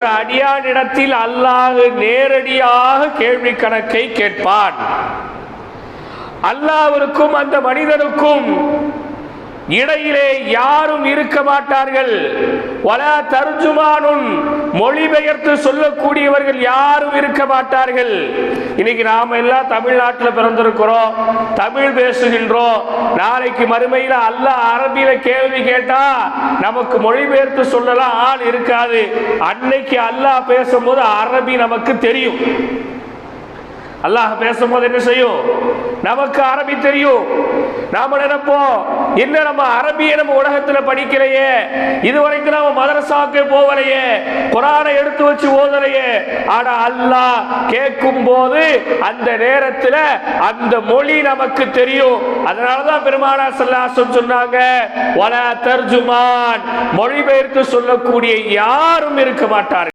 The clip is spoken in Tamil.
அடியானிடத்தில் அல்லாஹ் நேரடியாக கேள்வி கணக்கை கேட்பான். அல்லாஹ்விற்கும் அந்த மனிதனுக்கும் இடையிலே யாரும் இருக்க மாட்டார்கள். வலா தர்ஜுமானுன், மொழிபெயர்த்து சொல்லக்கூடியவர்கள் யாரும் இருக்க மாட்டார்கள். இன்னைக்கு நாம எல்லாம் தமிழ்நாட்டில் பிறந்திருக்கிறோம், தமிழ் பேசுகின்றோம். நாளைக்கு மறுமையில் அல்லாஹ் அரபியில கேள்வி கேட்டா நமக்கு மொழிபெயர்த்து சொல்லலாம் ஆள் இருக்காது. அன்னைக்கு அல்லாஹ் பேசும்போது அரபி நமக்கு தெரியும். அல்லாஹ் பேசும்போது என்ன செய்யும்? நமக்கு அரபி தெரியும். நாம நினைப்போம், என்ன நம்ம அரபியை நம்ம உலகத்தில் படிக்கலையே, இதுவரைக்கும் நாம மதரசாவுக்கு போகலையே, குர்ஆனை எடுத்து வச்சு ஓதலையே. ஆனா அல்லாஹ் கேட்கும் போது அந்த நேரத்தில் அந்த மொழி நமக்கு தெரியும். அதனாலதான் பெருமானார் ஸல்லல்லாஹு அலைஹி வஸல்லம் சொன்னாங்க, வலா தர்ஜுமான், மொழிபெயர்த்து சொல்லக்கூடிய யாரும் இருக்க மாட்டார்கள்.